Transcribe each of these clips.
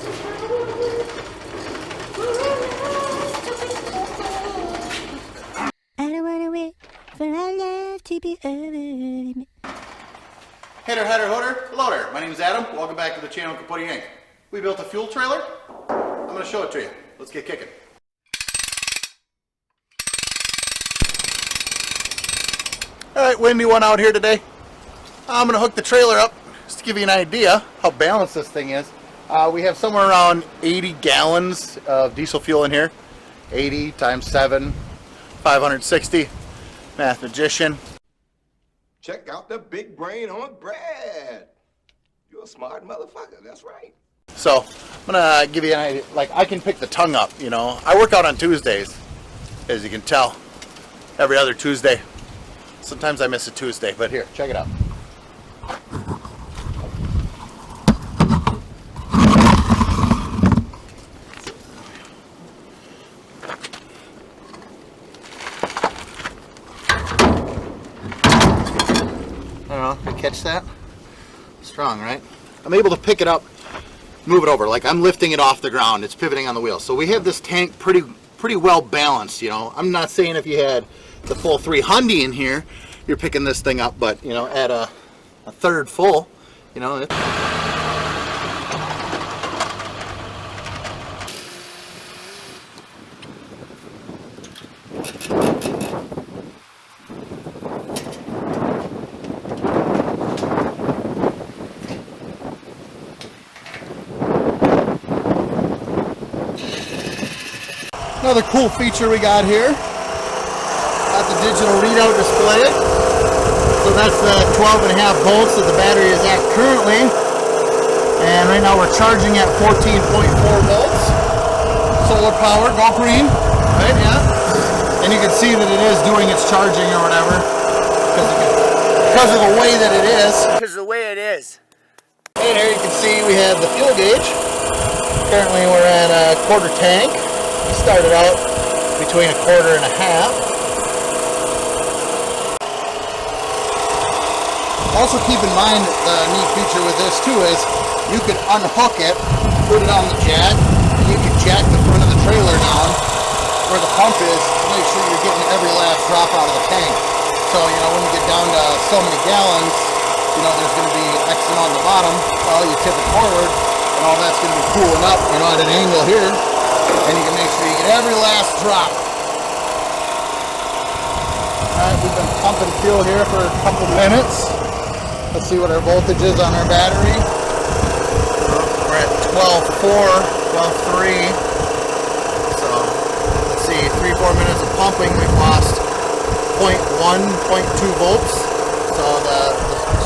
I don't wanna wait for our love to be over. Header, header, hooder, hello there. My name is Adam. Welcome back to the channel Kaputy Inc. We built a fuel trailer. I'm going to show it to you. Let's get kicking. Alright, windy one out here today. I'm going to hook the trailer up just to give you an idea how balanced this thing is. We have somewhere around 80 gallons of diesel fuel in here. 80 times 7, 560. Math magician. Check out the big brain on Brad. You're a smart motherfucker, that's right. So, I'm gonna give you an idea. Like, I can pick the tongue up, you know. I work out on Tuesdays, as you can tell. Every other Tuesday. Sometimes I miss a Tuesday, but here, check it out. I don't know, you catch that? Strong, right? I'm able to pick it up, move it over. Like, I'm lifting it off the ground. It's pivoting on the wheel. So we have this tank pretty well balanced, you know. I'm not saying if you had the full 300 in here, you're picking this thing up, but, you know, at a third full, you know. Another cool feature we got here. Got the digital readout display. So that's the 12.5 volts that the battery is at currently. And right now we're charging at 14.4 volts. Solar power, go green. Right, yeah. And you can see that it is doing its charging or whatever. Because of the way that it is. Because of the way it is. And here you can see we have the fuel gauge. Currently we're at a quarter tank. We started out between a quarter and a half. Also keep in mind the neat feature with this too is you could unhook it, put it on the jack, and you can jack the front of the trailer down where the pump is to make sure you're getting every last drop out of the tank. So, you know, when you get down to so many gallons, you know, there's going to be X on the bottom. Well, you tip it forward, and all that's going to be cooling up, you know, at an angle here. And you can make sure you get every last drop. Alright, we've been pumping fuel here for a couple minutes. Let's see what our voltage is on our battery. We're at 12.4, 12.3. So, let's see, 3-4 minutes of pumping, we've lost 0.1, 0.2 volts. So the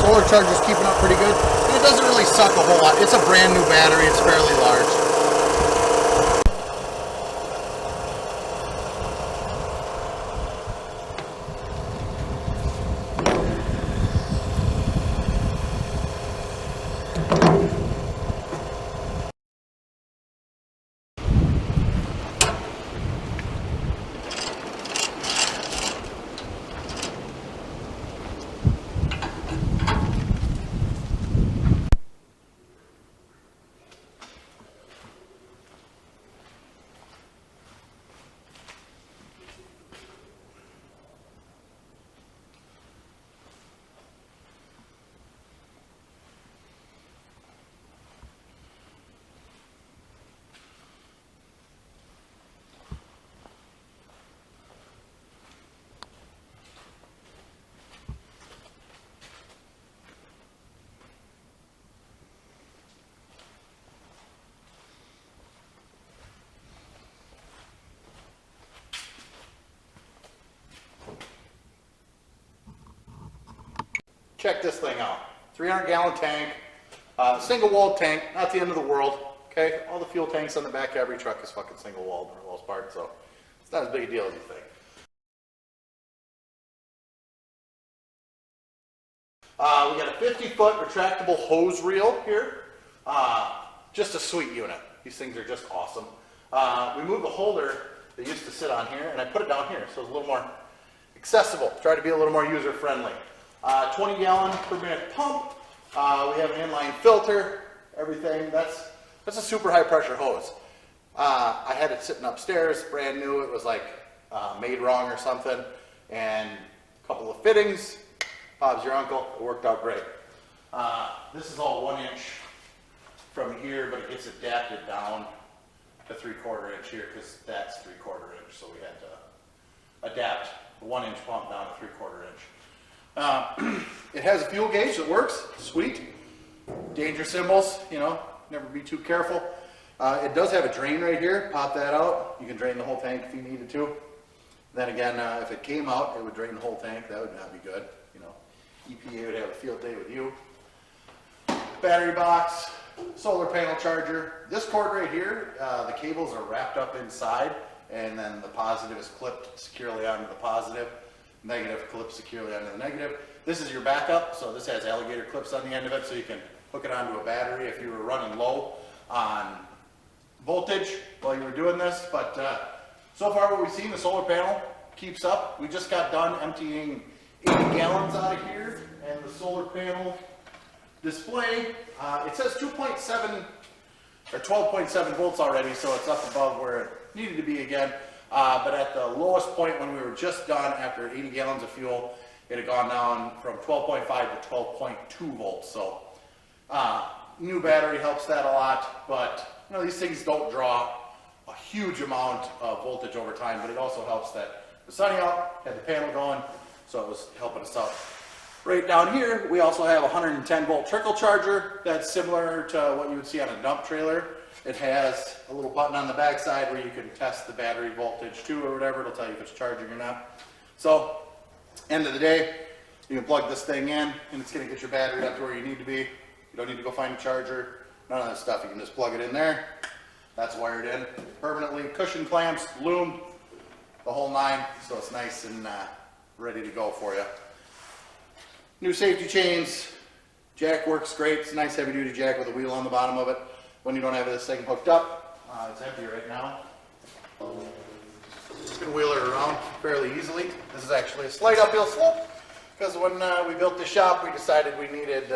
solar charge is keeping up pretty good. And it doesn't really suck a whole lot. It's a brand new battery, it's fairly large. Check this thing out. 300-gallon tank, single-walled tank, not the end of the world. Okay, all the fuel tanks on the back of every truck is fucking single-walled for the most part, so it's not as big a deal as you think. We got a 50-foot retractable hose reel here. Just a sweet unit. These things are just awesome. We moved the holder that used to sit on here, and I put it down here, so it's a little more accessible. Try to be a little more user-friendly. 20 gallon per minute pump. We have an inline filter, everything. That's That's a super high pressure hose. I had it sitting upstairs, brand new. It was like made wrong or something, and a couple of fittings. Bob's your uncle. It worked out great. This is all 1 inch from here, but it gets adapted down to 3/4 inch here because that's 3/4 inch. So we had to adapt the 1 inch pump down to 3/4 inch. It has a fuel gauge that works. Sweet. Danger symbols. You know, never be too careful. It does have a drain right here. Pop that out. You can drain the whole tank if you needed to. Then again, if it came out, it would drain the whole tank. That would not be good. You know, EPA would have a field day with you. Battery box, solar panel charger. This cord right here, the cables are wrapped up inside, and then the positive is clipped securely onto the positive. Negative clips securely onto the negative. This is your backup, so this has alligator clips on the end of it, so you can hook it onto a battery if you were running low on voltage while you were doing this. But so far what we've seen, the solar panel keeps up. We just got done emptying 80 gallons out of here, and the solar panel display, it says 2.7 or 12.7 volts already, so it's up above where it needed to be again. But at the lowest point when we were just done, after 80 gallons of fuel, it had gone down from 12.5 to 12.2 volts. So new battery helps that a lot, but you know, these things don't draw a huge amount of voltage over time, but it also helps that it was sunny out, had the panel going, so it was helping us out. Right down here, we also have a 110 volt trickle charger that's similar to what you would see on a dump trailer. It has a little button on the back side where you can test the battery voltage too or whatever. It'll tell you if it's charging or not. So, end of the day, you can plug this thing in and it's going to get your battery up to where you need to be. You don't need to go find a charger, none of that stuff. You can just plug it in there. That's wired in permanently. Cushion clamps, loom, the whole nine, so it's nice and ready to go for you. New safety chains. Jack works great. It's a nice heavy duty jack with a wheel on the bottom of it. When you don't have this thing hooked up, it's empty right now. You can wheel it around fairly easily. This is actually a slight uphill slope because when we built the shop, we decided we needed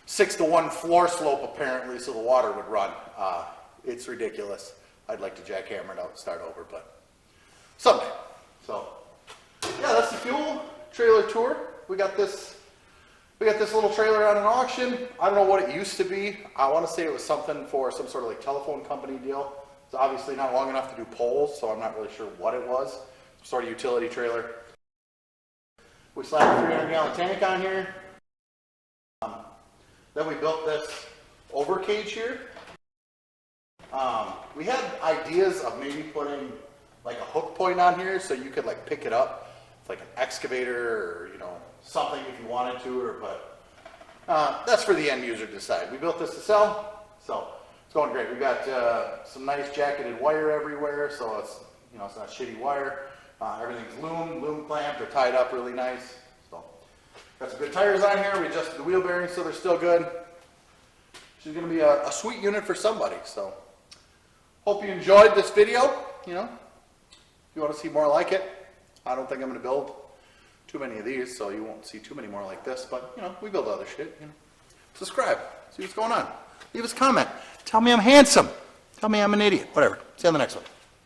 6-to-1 floor slope apparently so the water would run. It's ridiculous. I'd like to jackhammer it out and start over, but someday. So yeah, that's the fuel trailer tour. We got this little trailer on an auction. I don't know what it used to be. I want to say it was something for some sort of like telephone company deal. It's obviously not long enough to do poles, so I'm not really sure what it was. Some sort of utility trailer. We slapped a 300-gallon tank on here. Then we built this over cage here. We had ideas of maybe putting like a hook point on here so you could like pick it up with like an excavator or, you know, something if you wanted to, or but that's for the end user to decide. We built this to sell, so it's going great. We got some nice jacketed wire everywhere, so it's, you know, it's not shitty wire. Everything's loom clamped or tied up really nice. So got some good tires on here. We adjusted the wheel bearings so they're still good. She's going to be a sweet unit for somebody. So hope you enjoyed this video. You know, if you want to see more like it, I don't think I'm going to build too many of these, so you won't see too many more like this, but you know, we build other shit, you know. Subscribe, see what's going on. Leave us a comment. Tell me I'm handsome. Tell me I'm an idiot. Whatever. See you on the next one.